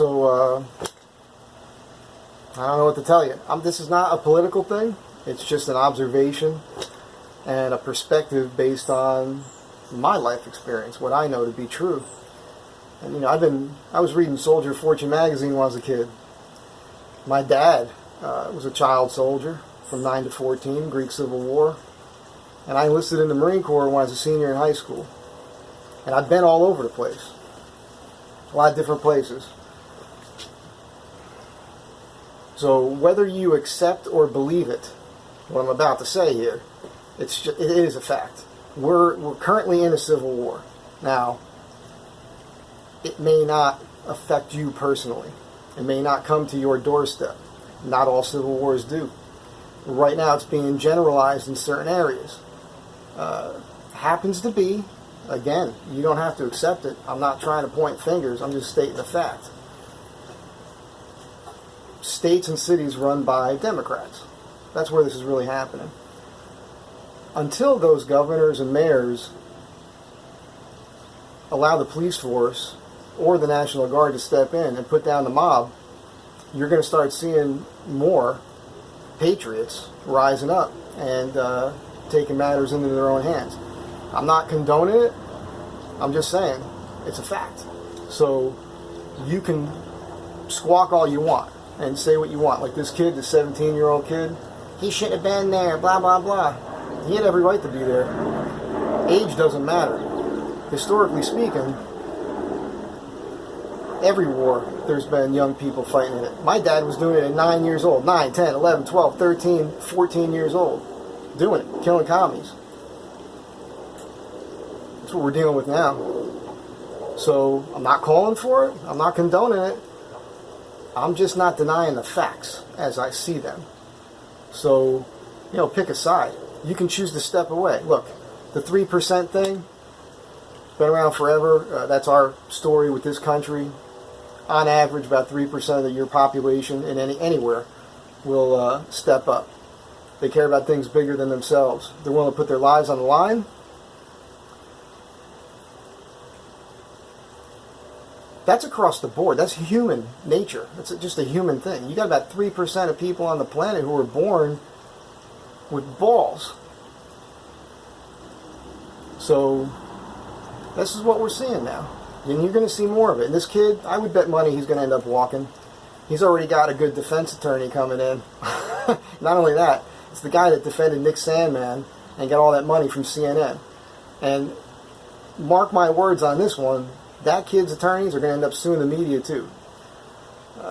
So, I don't know what to tell you. This is not a political thing. It's just an observation and a perspective based on my life experience, what I know to be true. And, you know, I was reading Soldier Fortune magazine when I was a kid. My dad was a child soldier from 9 to 14, Greek Civil War. And I enlisted in the Marine Corps when I was a senior in high school. And I've been all over the place. A lot of different places. So whether you accept or believe it, what I'm about to say here, it is a fact. We're currently in a civil war. Now, it may not affect you personally. It may not come to your doorstep. Not all civil wars do. Right now it's being generalized in certain areas. Happens to be, again, you don't have to accept it. I'm not trying to point fingers. I'm just stating the fact. States and cities run by Democrats. That's where this is really happening. Until those governors and mayors allow the police force or the National Guard to step in and put down the mob, you're going to start seeing more patriots rising up and taking matters into their own hands. I'm not condoning it. I'm just saying it's a fact. So you can squawk all you want and say what you want. Like this kid, the 17-year-old kid, he shouldn't have been there, blah, blah, blah. He had every right to be there. Age doesn't matter. Historically speaking, every war, there's been young people fighting in it. My dad was doing it at 9 years old. 9, 10, 11, 12, 13, 14 years old. Doing it. Killing commies. That's what we're dealing with now. So, I'm not calling for it. I'm not condoning it. I'm just not denying the facts as I see them. So, you know, pick a side. You can choose to step away. Look, the 3% thing, it's been around forever. That's our story with this country. On average, about 3% of your population in anywhere will step up. They care about things bigger than themselves. They're willing to put their lives on the line. That's across the board. That's human nature. That's just a human thing. You got about 3% of people on the planet who were born with balls. So, this is what we're seeing now. And you're going to see more of it. And this kid, I would bet money he's going to end up walking. He's already got a good defense attorney coming in. Not only that, it's the guy that defended Nick Sandman and got all that money from CNN. And mark my words on this one, that kid's attorneys are going to end up suing the media too.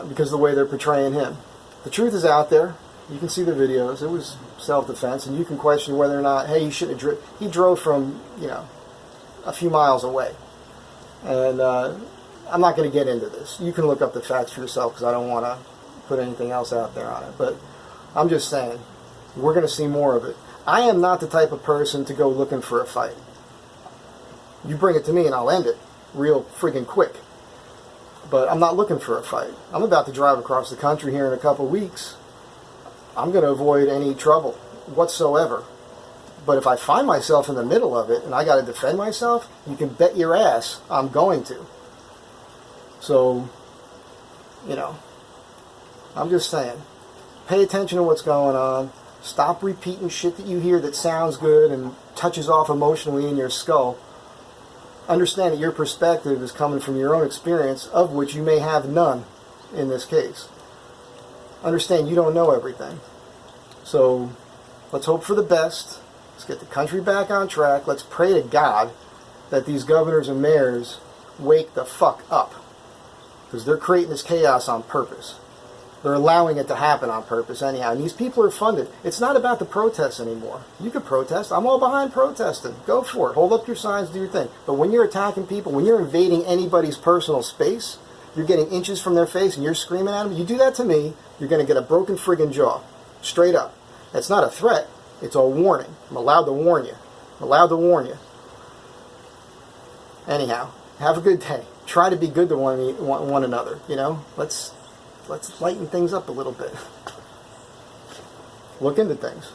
Because of the way they're portraying him. The truth is out there. You can see the videos. It was self-defense. And you can question whether or not, hey, you shouldn't have driven. He drove from, you know, a few miles away. And I'm not going to get into this. You can look up the facts for yourself because I don't want to put anything else out there on it. But I'm just saying, we're going to see more of it. I am not the type of person to go looking for a fight. You bring it to me and I'll end it real friggin' quick. But I'm not looking for a fight. I'm about to drive across the country here in a couple weeks. I'm going to avoid any trouble whatsoever. But if I find myself in the middle of it and I got to defend myself, you can bet your ass I'm going to. So, you know, I'm just saying, pay attention to what's going on. Stop repeating shit that you hear that sounds good and touches off emotionally in your skull. Understand that your perspective is coming from your own experience, of which you may have none in this case. Understand you don't know everything. So, let's hope for the best. Let's get the country back on track. Let's pray to God that these governors and mayors wake the fuck up. Because they're creating this chaos on purpose. They're allowing it to happen on purpose anyhow. And these people are funded. It's not about the protests anymore. You can protest. I'm all behind protesting. Go for it. Hold up your signs, do your thing. But when you're attacking people, when you're invading anybody's personal space, you're getting inches from their face and you're screaming at them, you do that to me, you're going to get a broken friggin' jaw. Straight up. That's not a threat. It's a warning. I'm allowed to warn you. I'm allowed to warn you. Anyhow, have a good day. Try to be good to one another, you know? Let's lighten things up a little bit. Look into things.